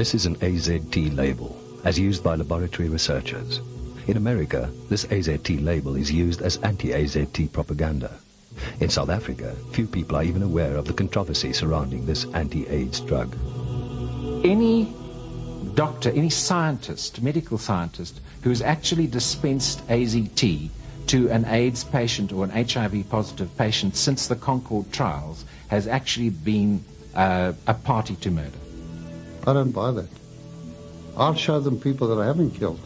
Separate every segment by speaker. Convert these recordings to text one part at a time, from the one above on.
Speaker 1: This is an AZT label, as used by laboratory researchers. In America, this AZT label is used as anti-AZT propaganda. In South Africa, few people are even aware of the controversy surrounding this anti-AIDS drug.
Speaker 2: Any doctor, any scientist, medical scientist, who has actually dispensed AZT to an AIDS patient or an HIV-positive patient since the Concord trials has actually been a party to murder.
Speaker 3: I don't buy that. I'll show them people that I haven't killed.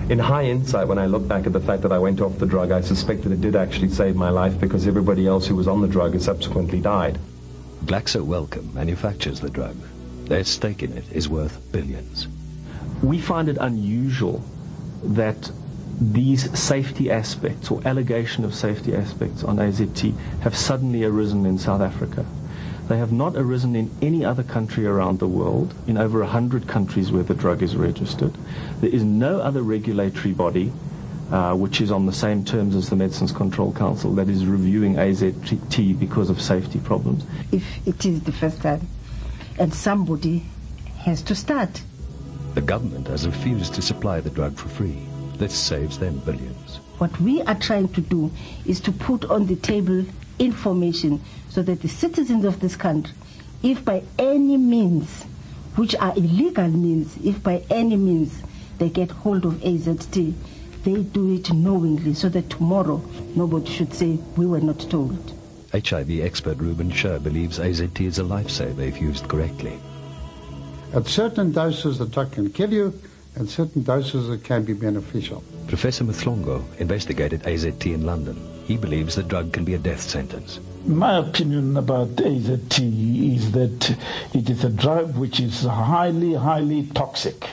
Speaker 4: In hindsight, when I look back at the fact that I went off the drug, I suspect that it did actually save my life because everybody else who was on the drug has subsequently died.
Speaker 1: Glaxo Wellcome manufactures the drug. Their stake in it is worth billions.
Speaker 5: We find it unusual that these safety aspects or allegation of safety aspects on AZT have suddenly arisen in South Africa. They have not arisen in any other country around the world, in over 100 countries where the drug is registered. There is no other regulatory body which is on the same terms as the Medicines Control Council that is reviewing AZT because of safety problems.
Speaker 6: If it is the first time, and somebody has to start.
Speaker 1: The government has refused to supply the drug for free. This saves them billions.
Speaker 6: What we are trying to do is to put on the table information so that the citizens of this country, if by any means, which are illegal means, if by any means they get hold of AZT, they do it knowingly so that tomorrow nobody should say we were not told.
Speaker 1: HIV expert Ruben Scher believes AZT is a lifesaver if used correctly.
Speaker 3: At certain doses the drug can kill you, and certain doses it can be beneficial.
Speaker 1: Professor Mhlongo investigated AZT in London. He believes the drug can be a death sentence.
Speaker 7: My opinion about AZT is that it is a drug which is highly, highly toxic.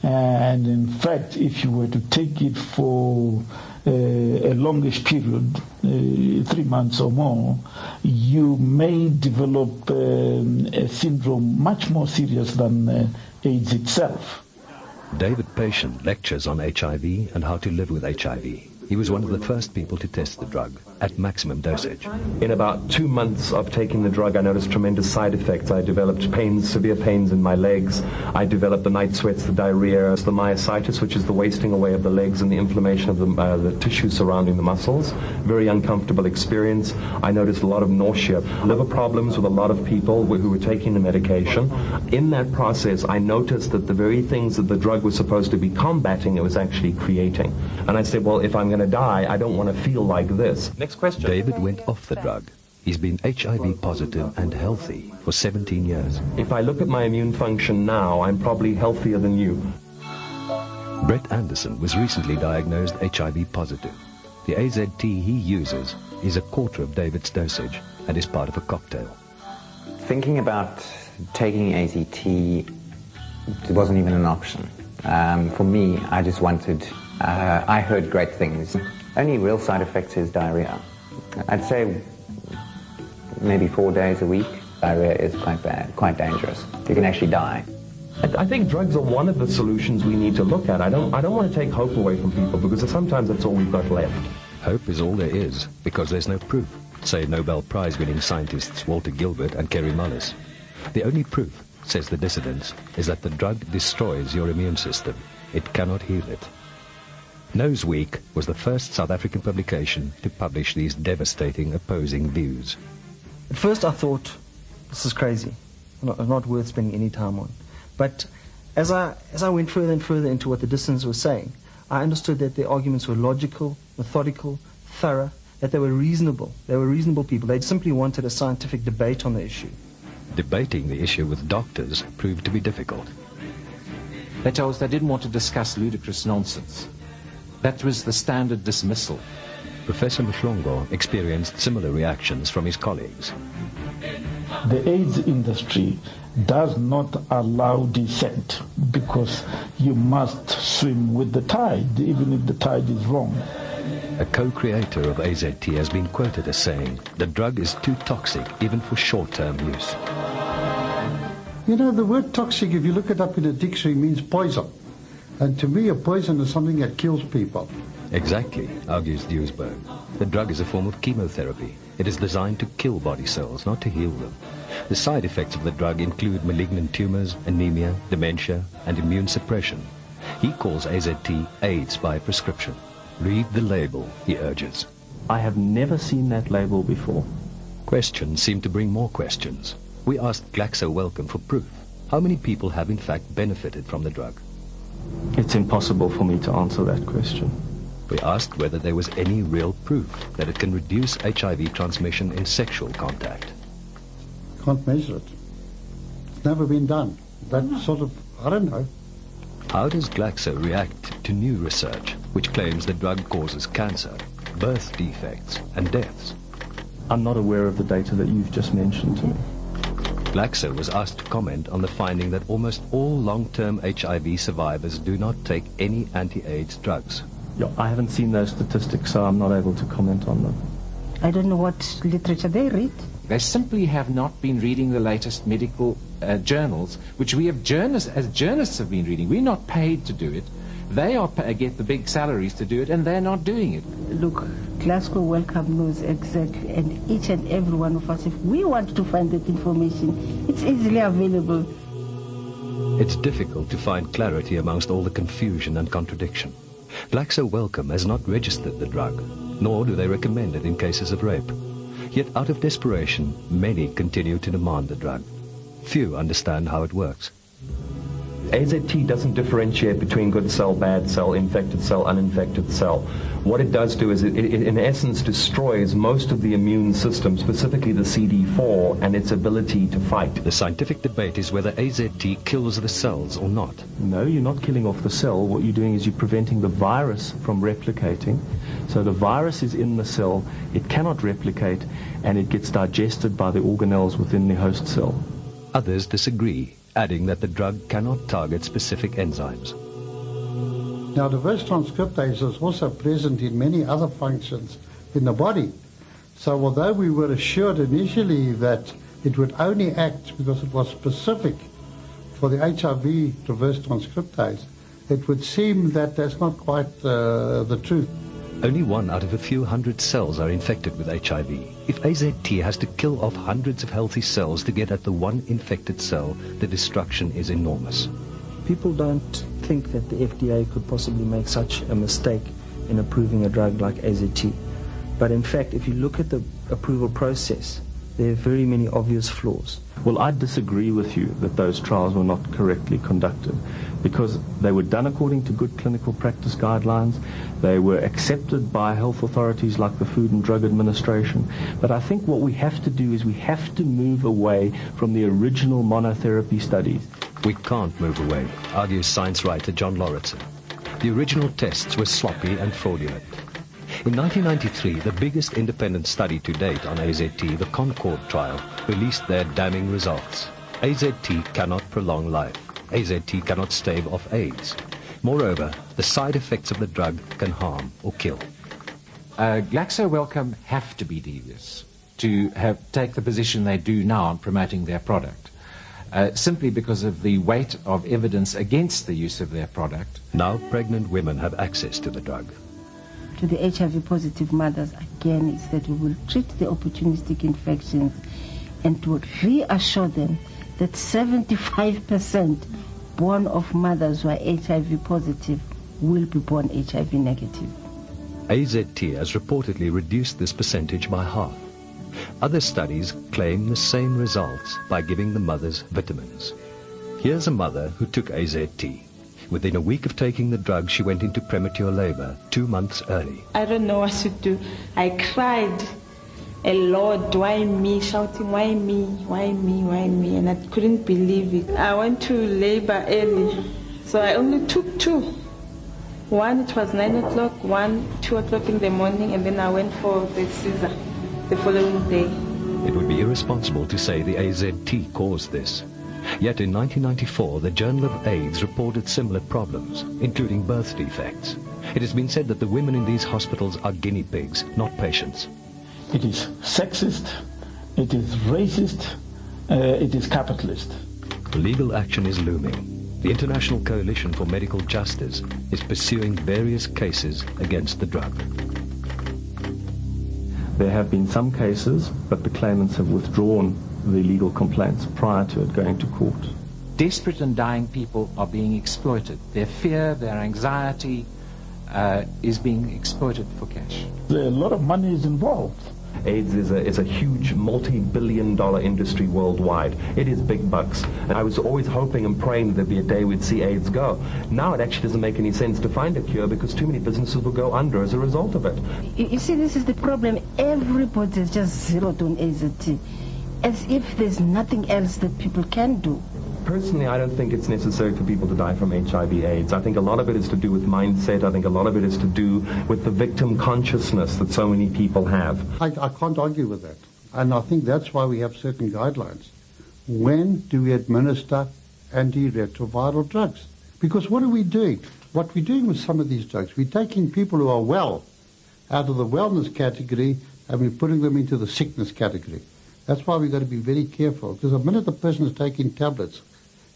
Speaker 7: And in fact, if you were to take it for a longish period, 3 months or more, you may develop a syndrome much more serious than AIDS itself.
Speaker 1: David Patient lectures on HIV and how to live with HIV. He was one of the first people to test the drug at maximum dosage.
Speaker 4: In about 2 months of taking the drug, I noticed tremendous side effects. I developed pains, severe pains in my legs. I developed the night sweats, the diarrhea, the myositis, which is the wasting away of the legs and the inflammation of the tissue surrounding the muscles. Very uncomfortable experience. I noticed a lot of nausea, liver problems with a lot of people who were taking the medication. In that process, I noticed that the very things that the drug was supposed to be combating, it was actually creating. And I said, well, if I'm going to die, I don't want to feel like this. Next question.
Speaker 1: David went off the drug. He's been HIV positive and healthy for 17 years.
Speaker 4: If I look at my immune function now, I'm probably healthier than you.
Speaker 1: Brett Anderson was recently diagnosed HIV positive. The AZT he uses is a quarter of David's dosage and is part of a cocktail.
Speaker 8: Thinking about taking AZT, it wasn't even an option. For me, I just wanted... I heard great things. Only real side effect is diarrhea. I'd say maybe 4 days a week. Diarrhea is quite bad, quite dangerous. You can actually die.
Speaker 4: I think drugs are one of the solutions we need to look at. I don't want to take hope away from people because sometimes that's all we've got left.
Speaker 1: Hope is all there is because there's no proof, say Nobel Prize-winning scientists Walter Gilbert and Kerry Mullis. The only proof, says the dissidents, is that the drug destroys your immune system. It cannot heal it. Nose Week was the first South African publication to publish these devastating opposing views.
Speaker 9: At first I thought, this is crazy, not worth spending any time on. But as I went further and further into what the dissidents were saying, I understood that their arguments were logical, methodical, thorough, that they were reasonable. They were reasonable people. They simply wanted a scientific debate on the issue.
Speaker 1: Debating the issue with doctors proved to be difficult.
Speaker 2: They told us they didn't want to discuss ludicrous nonsense. That was the standard dismissal.
Speaker 1: Professor Mhlongo experienced similar reactions from his colleagues.
Speaker 7: The AIDS industry does not allow dissent because you must swim with the tide, even if the tide is wrong.
Speaker 1: A co-creator of AZT has been quoted as saying, the drug is too toxic even for short-term use.
Speaker 3: You know, the word toxic, if you look it up in a dictionary, means poison. And to me, a poison is something that kills people.
Speaker 1: Exactly, argues Duisberg. The drug is a form of chemotherapy. It is designed to kill body cells, not to heal them. The side effects of the drug include malignant tumors, anemia, dementia, and immune suppression. He calls AZT AIDS by prescription. Read the label, he urges.
Speaker 5: I have never seen that label before.
Speaker 1: Questions seem to bring more questions. We asked Glaxo Wellcome for proof. How many people have in fact benefited from the drug?
Speaker 5: It's impossible for me to answer that question.
Speaker 1: We asked whether there was any real proof that it can reduce HIV transmission in sexual contact.
Speaker 3: Can't measure it. It's never been done. That sort of, I don't know.
Speaker 1: How does Glaxo react to new research which claims the drug causes cancer, birth defects, and deaths?
Speaker 5: I'm not aware of the data that you've just mentioned to me.
Speaker 1: Glaxo was asked to comment on the finding that almost all long-term HIV survivors do not take any anti-AIDS drugs.
Speaker 5: Yeah, I haven't seen those statistics, so I'm not able to comment on them.
Speaker 6: I don't know what literature they read.
Speaker 2: They simply have not been reading the latest medical journals, which we have journalists have been reading. We're not paid to do it. They get the big salaries to do it, and they're not doing it.
Speaker 6: Look, Glasgow Wellcome knows exactly, and each and every one of us, if we want to find that information, it's easily available.
Speaker 1: It's difficult to find clarity amongst all the confusion and contradiction. Glaxo Wellcome has not registered the drug, nor do they recommend it in cases of rape. Yet out of desperation, many continue to demand the drug. Few understand how it works.
Speaker 4: AZT doesn't differentiate between good cell, bad cell, infected cell, uninfected cell. What it does do is it in essence destroys most of the immune system, specifically the CD4 and its ability to fight.
Speaker 1: The scientific debate is whether AZT kills the cells or not.
Speaker 5: No, you're not killing off the cell. What you're doing is you're preventing the virus from replicating. So the virus is in the cell, it cannot replicate, and it gets digested by the organelles within the host cell.
Speaker 1: Others disagree, adding that the drug cannot target specific enzymes.
Speaker 3: Now, reverse transcriptase is also present in many other functions in the body. So although we were assured initially that it would only act because it was specific for the HIV reverse transcriptase, it would seem that that's not quite the truth.
Speaker 1: Only 1 out of a few hundred cells are infected with HIV. If AZT has to kill off hundreds of healthy cells to get at the one infected cell, the destruction is enormous.
Speaker 9: People don't think that the FDA could possibly make such a mistake in approving a drug like AZT. But in fact, if you look at the approval process, there are very many obvious flaws.
Speaker 5: Well, I disagree with you that those trials were not correctly conducted, because they were done according to good clinical practice guidelines. They were accepted by health authorities like the Food and Drug Administration. But I think what we have to do is we have to move away from the original monotherapy studies.
Speaker 1: We can't move away, argues science writer John Lauritsen. The original tests were sloppy and fraudulent. In 1993, the biggest independent study to date on AZT, the Concord trial, released their damning results. AZT cannot prolong life. AZT cannot stave off AIDS. Moreover, the side effects of the drug can harm or kill.
Speaker 2: Glaxo Wellcome have to be devious to take the position they do now on promoting their product, simply because of the weight of evidence against the use of their product.
Speaker 1: Now pregnant women have access to the drug.
Speaker 6: To the HIV-positive mothers, again, is that we will treat the opportunistic infections and to reassure them that 75% born of mothers who are HIV-positive will be born HIV-negative.
Speaker 1: AZT has reportedly reduced this percentage by half. Other studies claim the same results by giving the mothers vitamins. Here's a mother who took AZT. Within a week of taking the drug, she went into premature labor 2 months early.
Speaker 10: I don't know what to do. I cried a lot. Why me? Shouting, why me? Why me? Why me? And I couldn't believe it. I went to labor early, so I only took 2. One, it was 9 o'clock, 2 o'clock in the morning, and then I went for the Caesar the following day.
Speaker 1: It would be irresponsible to say the AZT caused this. Yet in 1994, the Journal of AIDS reported similar problems, including birth defects. It has been said that the women in these hospitals are guinea pigs, not patients.
Speaker 7: It is sexist, it is racist, it is capitalist.
Speaker 1: Legal action is looming. The International Coalition for Medical Justice is pursuing various cases against the drug.
Speaker 5: There have been some cases, but the claimants have withdrawn the legal complaints prior to it going to court.
Speaker 2: Desperate and dying people are being exploited. Their fear, their anxiety is being exploited for cash.
Speaker 7: A lot of money is involved.
Speaker 4: AIDS is a huge multi-billion-dollar industry worldwide. It is big bucks. And I was always hoping and praying that there'd be a day we'd see AIDS go. Now it actually doesn't make any sense to find a cure because too many businesses will go under as a result of it.
Speaker 6: You see, this is the problem. Everybody is just zeroed on AZT, as if there's nothing else that people can do.
Speaker 4: Personally, I don't think it's necessary for people to die from HIV/AIDS. I think a lot of it is to do with mindset. I think a lot of it is to do with the victim consciousness that so many people have.
Speaker 3: I can't argue with that. And I think that's why we have certain guidelines. When do we administer antiretroviral drugs? Because what are we doing? What we're doing with some of these drugs, we're taking people who are well out of the wellness category and we're putting them into the sickness category. That's why we've got to be very careful. Because the minute the person is taking tablets,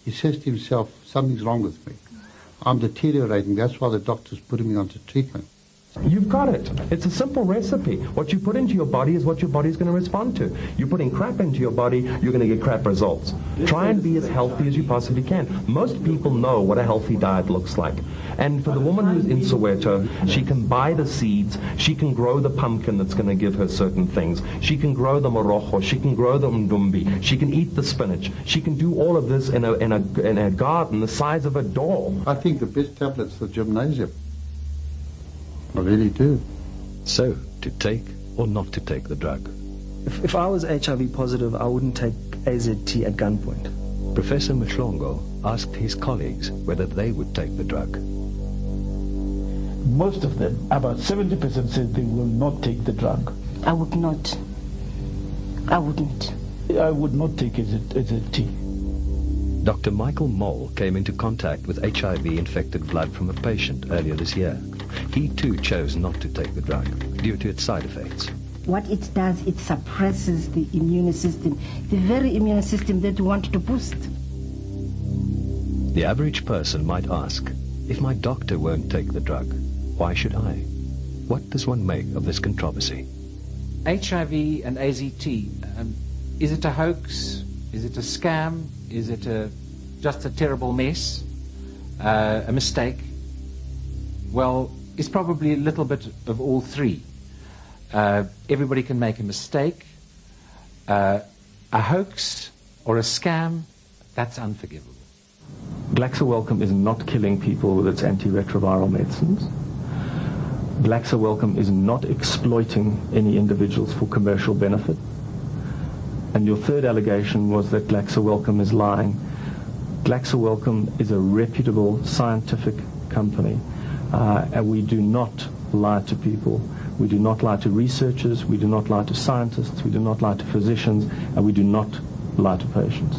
Speaker 3: he says to himself, something's wrong with me. I'm deteriorating. That's why the doctor's putting me onto treatment.
Speaker 4: You've got it. It's a simple recipe. What you put into your body is what your body's going to respond to. You're putting crap into your body, you're going to get crap results. Try and be as healthy as you possibly can. Most people know what a healthy diet looks like. And for the woman who's in Soweto, she can buy the seeds, she can grow the pumpkin that's going to give her certain things. She can grow the morojo, she can grow the umdumbi, she can eat the spinach. She can do all of this in a garden the size of a door.
Speaker 3: I think the best tablet's the gymnasium. I really do.
Speaker 1: So, to take or not to take the drug?
Speaker 9: If I was HIV positive, I wouldn't take AZT at gunpoint.
Speaker 1: Professor Mhlongo asked his colleagues whether they would take the drug.
Speaker 7: Most of them, about 70%, said they will not take the drug.
Speaker 6: I would not. I wouldn't.
Speaker 7: I would not take AZT.
Speaker 1: Dr. Michael Mole came into contact with HIV-infected blood from a patient earlier this year. He too chose not to take the drug due to its side effects.
Speaker 6: What it does, it suppresses the immune system, the very immune system that we want to boost.
Speaker 1: The average person might ask, if my doctor won't take the drug, why should I? What does one make of this controversy?
Speaker 2: HIV and AZT, is it a hoax? Is it a scam? Is it just a terrible mess? A mistake? Well, it's probably a little bit of all three. Everybody can make a mistake. A hoax or a scam, that's unforgivable.
Speaker 5: Glaxo-Welcome is not killing people with its antiretroviral medicines. Glaxo-Welcome is not exploiting any individuals for commercial benefit. And your third allegation was that Glaxo-Welcome is lying. Glaxo-Welcome is a reputable scientific company, and we do not lie to people. We do not lie to researchers, we do not lie to scientists, we do not lie to physicians, and we do not lie to patients.